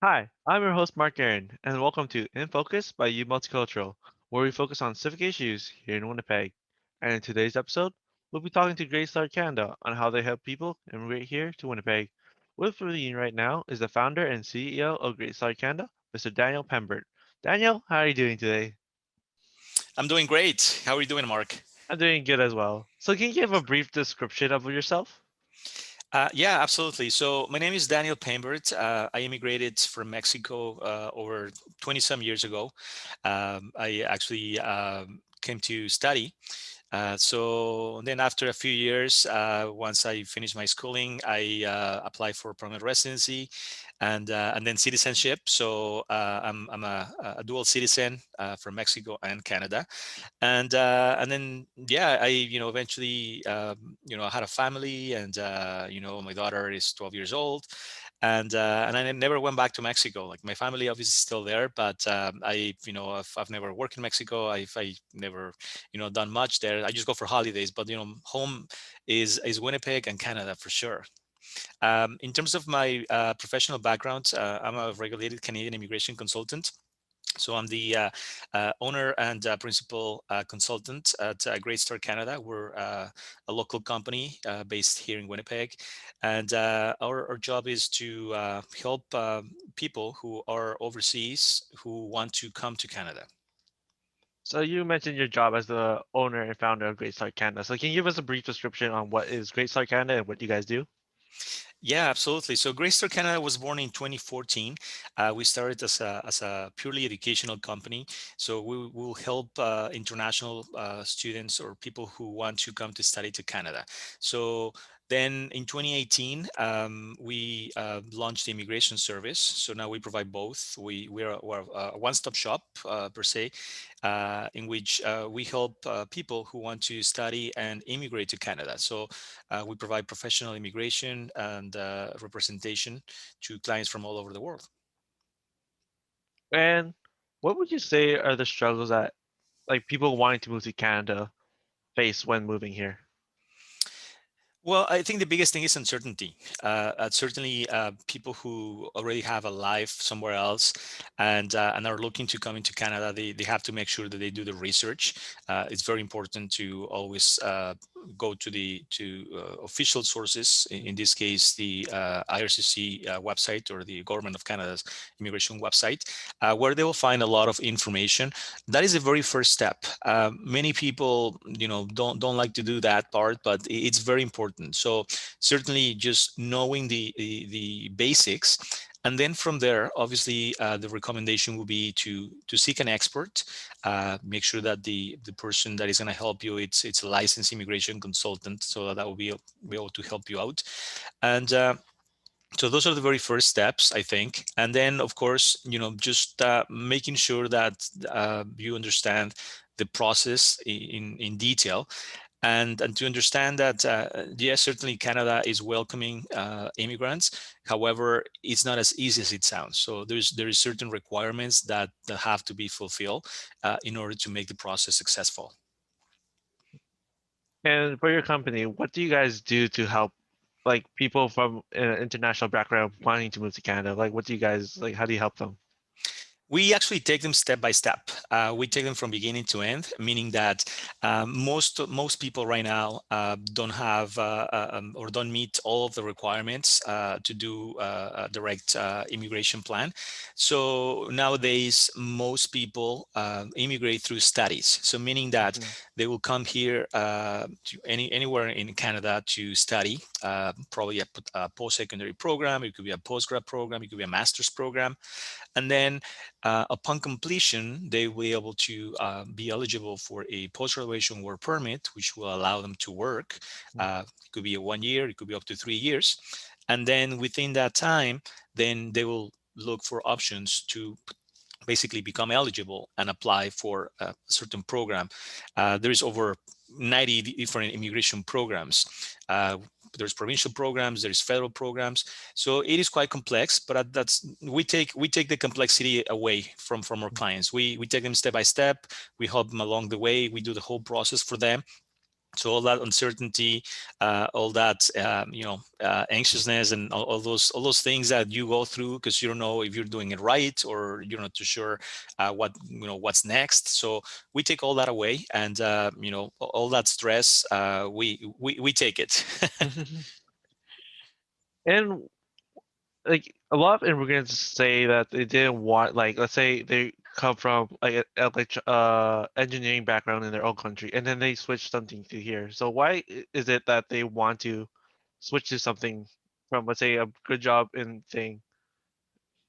Hi, I'm your host Mark Aaron, and welcome to In Focus by U Multicultural, where we focus on civic issues here in Winnipeg. And in today's episode, we'll be talking to Great Start Canada on how they help people immigrate here to Winnipeg. With me right now is the founder and CEO of Great Start Canada, Mr. Daniel Peimbert. Daniel, how are you doing today? I'm doing great. How are you doing, Mark? I'm doing good as well. So can you give a brief description of yourself? Yeah, absolutely. So my name is Daniel Peimbert. I immigrated from Mexico over 20 some years ago. I actually came to study. So then after a few years, once I finished my schooling, I applied for permanent residency and then citizenship. So I'm a dual citizen from Mexico and Canada. And then yeah, I eventually I had a family, and my daughter is 12 years old, and I never went back to Mexico. Like, my family obviously is still there, but I've never worked in Mexico. I never done much there. I just go for holidays, but home is Winnipeg and Canada for sure. In terms of my professional background, I'm a regulated Canadian immigration consultant. So I'm the owner and principal consultant at Great Start Canada. We're a local company based here in Winnipeg, and our job is to help people who are overseas who want to come to Canada. So you mentioned your job as the owner and founder of Great Start Canada. So can you give us a brief description on what is Great Start Canada and what you guys do? Yeah, absolutely. So Greystar Canada was born in 2014. We started as a purely educational company. So we will help international students or people who want to come to study to Canada. So then in 2018, we launched the immigration service. So now we provide both. We're a one-stop shop per se, in which we help people who want to study and immigrate to Canada. So we provide professional immigration and representation to clients from all over the world. And what would you say are the struggles that like people wanting to move to Canada face when moving here? Well, I think the biggest thing is uncertainty. Certainly, people who already have a life somewhere else and are looking to come into Canada, they have to make sure that they do the research. It's very important to always go to the official sources. In this case, the IRCC website, or the Government of Canada's immigration website, where they will find a lot of information. That is the very first step. Many people, don't like to do that part, but it's very important. So certainly, just knowing the basics, and then from there, obviously, the recommendation will be to seek an expert. Make sure that the person that is going to help you, it's a licensed immigration consultant, so that will be able to help you out. And so those are the very first steps, I think. And then, of course, just making sure that you understand the process in detail, and to understand that yes, certainly Canada is welcoming immigrants. However, it's not as easy as it sounds. So there is certain requirements that have to be fulfilled in order to make the process successful. And for your company, what do you guys do to help like people from an international background wanting to move to Canada? Like what do you guys like how do you help them? We actually take them step by step. We take them from beginning to end, meaning that most people right now don't have or don't meet all of the requirements to do a direct immigration plan. So nowadays, most people immigrate through studies. So meaning that Mhm. they will come here to anywhere in Canada to study, probably a post-secondary program. It could be a postgrad program. It could be a master's program, and then upon completion, they will be able to be eligible for a post-graduation work permit, which will allow them to work. It could be a 1 year, it could be up to 3 years. And then within that time, then they will look for options to basically become eligible and apply for a certain program. There is over 90 different immigration programs. There's provincial programs, there's federal programs. So it is quite complex, but that's we take the complexity away from our clients. We take them step by step. We help them along the way. We do the whole process for them. So all that uncertainty, all that anxiousness, and all those things that you go through because you don't know if you're doing it right, or you're not too sure what's next. So we take all that away, and all that stress, we take it. And like a lot of immigrants say that they didn't want, like, let's say they come from like engineering background in their own country, and then they switch something to here. So why is it that they want to switch to something from, let's say, a good job in thing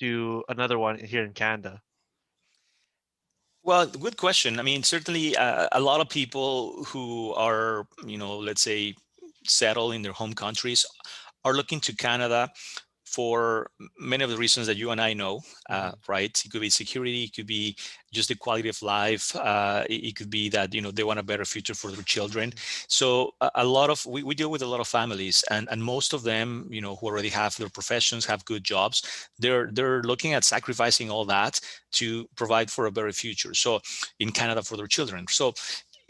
to another one here in Canada? Well, good question. I mean, certainly a lot of people who are, let's say, settled in their home countries are looking to Canada for many of the reasons that you and I know, Hmm. right? It could be security, it could be just the quality of life. It could be that they want a better future for their children. Hmm. So a lot of we deal with a lot of families, and most of them, who already have their professions, have good jobs. They're looking at sacrificing all that to provide for a better future. So in Canada for their children. So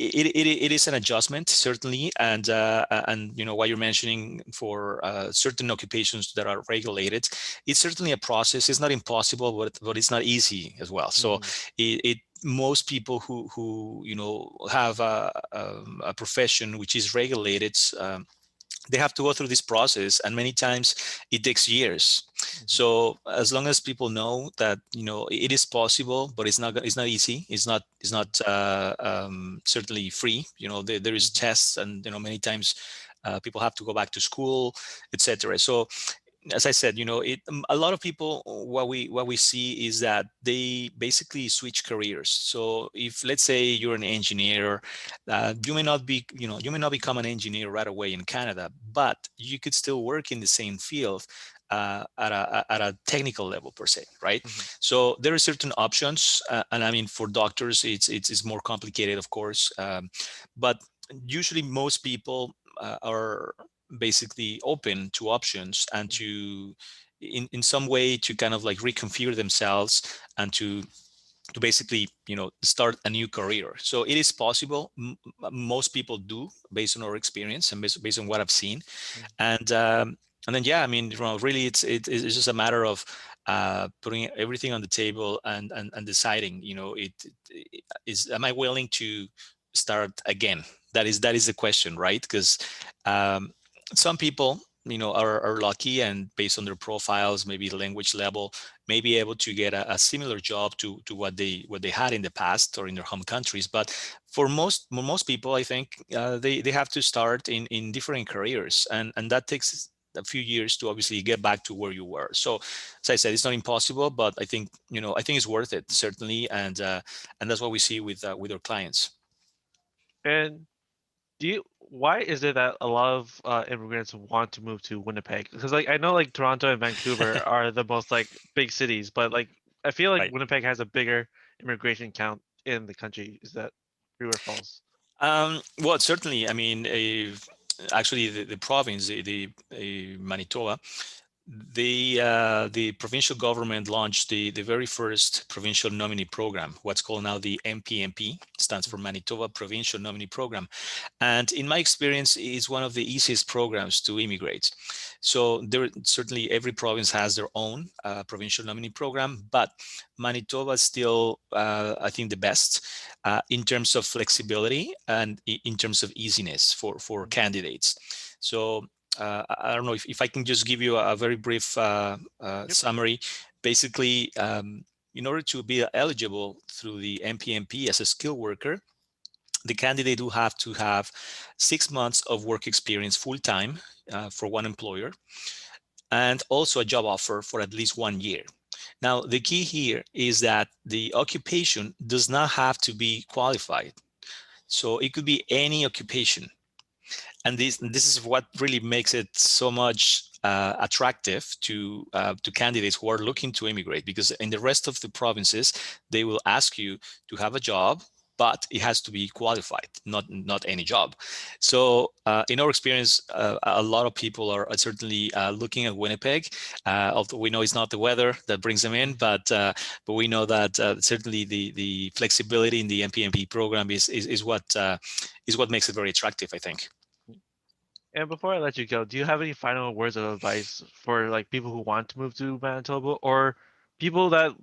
it is an adjustment, certainly, and what you're mentioning for certain occupations that are regulated, it's certainly a process. It's not impossible, but it's not easy as well. So Hmm. it most people who have a profession which is regulated, they have to go through this process, and many times it takes years. Hmm. So as long as people know that it is possible, but it's not easy, it's not certainly free. There is Hmm. tests, and many times people have to go back to school, etc. So as I said, a lot of people, what we see is that they basically switch careers. So if, let's say, you're an engineer, you may not become an engineer right away in Canada, but you could still work in the same field at a technical level per se, right? Hmm. So there are certain options, and I mean, for doctors, it's more complicated, of course, but usually most people are basically open to options, and to in some way to kind of like reconfigure themselves, and to basically start a new career. So it is possible. Most people do, based on our experience, and based on what I've seen. And then, yeah, I mean, really, it's just a matter of putting everything on the table, and deciding, is, am I willing to start again? That is the question, right? Because um, some people, are lucky, and based on their profiles, maybe the language level, may be able to get a similar job to what they had in the past or in their home countries. But for most people, I think they have to start in different careers, and that takes a few years to obviously get back to where you were. So as I said, it's not impossible, but I think it's worth it, certainly, and that's what we see with our clients. And why is it that a lot of immigrants want to move to Winnipeg? Because like I know like Toronto and Vancouver are the most like big cities, but like I feel like Right. Winnipeg has a bigger immigration count in the country. Is that true or false? Well, certainly. I mean, actually, the province, Manitoba, the provincial government launched the very first provincial nominee program, what's called now the MPMP, stands for Mhm. Manitoba Provincial Nominee Program. And in my experience, it's one of the easiest programs to immigrate. So there, certainly every province has their own provincial nominee program, but Manitoba is still, I think, the best in terms of flexibility, and in terms of easiness for Mhm. candidates. So I don't know if I can just give you a very brief Yep. summary. Basically, in order to be eligible through the MPMP as a skilled worker, the candidate will have to have 6 months of work experience full time for one employer, and also a job offer for at least 1 year. Now, the key here is that the occupation does not have to be qualified. So it could be any occupation. And this is what really makes it so much attractive to candidates who are looking to immigrate, because in the rest of the provinces, they will ask you to have a job, but it has to be qualified, not any job. So in our experience, a lot of people are certainly looking at Winnipeg. Although we know it's not the weather that brings them in, but we know that certainly the flexibility in the MPMP program is what makes it very attractive, I think. And before I let you go, do you have any final words of advice for like people who want to move to Manitoba or people that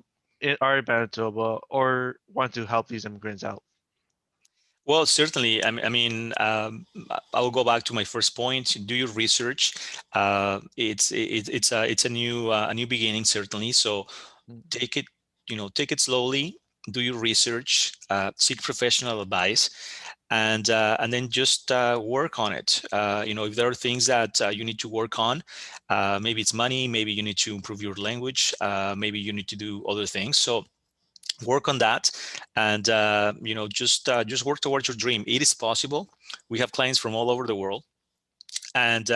are in Manitoba or want to help these immigrants out? Well, certainly. I mean, I will go back to my first point. Do your research. It's a new beginning, certainly. So Mm, take it, take it slowly. Do your research. Seek professional advice, and then just work on it. If there are things that you need to work on, maybe it's money, maybe you need to improve your language, maybe you need to do other things. So work on that, and just work towards your dream. It is possible. We have clients from all over the world, and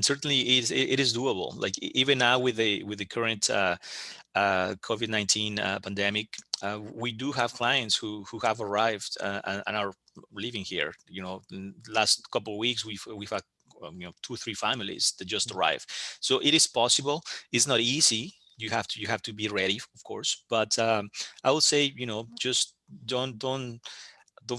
certainly it is doable. Like even now with the current COVID-19 pandemic, we do have clients who have arrived and are living here. In the last couple of weeks, we've had 2 3 families that just mm, arrived. So it is possible. It's not easy. You have to be ready, of course. But I would say, just don't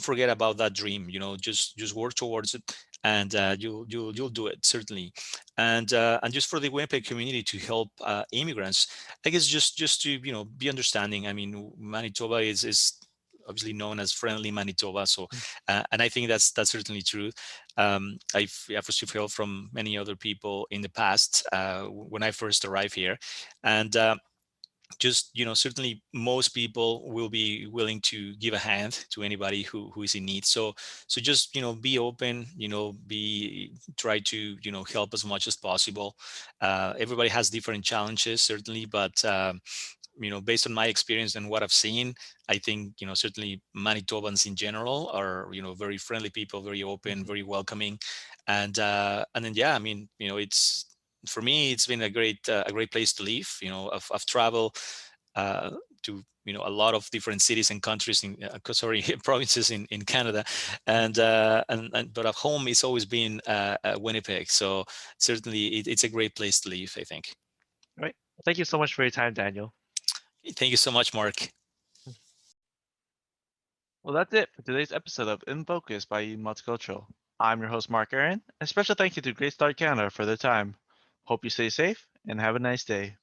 forget about that dream. Just work towards it, and you'll do it, certainly. And just for the Winnipeg community to help immigrants, I guess just to be understanding. I mean, Manitoba is obviously known as friendly Manitoba. So mm. and I think that's certainly true. I've received help from many other people in the past when I first arrived here, and just certainly most people will be willing to give a hand to anybody who is in need. So just be open, be try to help as much as possible. Everybody has different challenges, certainly, but based on my experience and what I've seen, I think certainly Manitobans in general are very friendly people, very open, Mhm. very welcoming. And then yeah, I mean, it's for me, it's been a great place to live. I've traveled uh, to a lot of different cities and countries in sorry provinces in Canada, and but at home it's always been Winnipeg. So certainly it's a great place to live, I think. All right. Thank you so much for your time, Daniel. Thank you so much, Mark. Well, that's it for today's episode of In Focus by U Multicultural. I'm your host, Mark Aaron. A special thank you to Great Start Canada for their time. Hope you stay safe and have a nice day.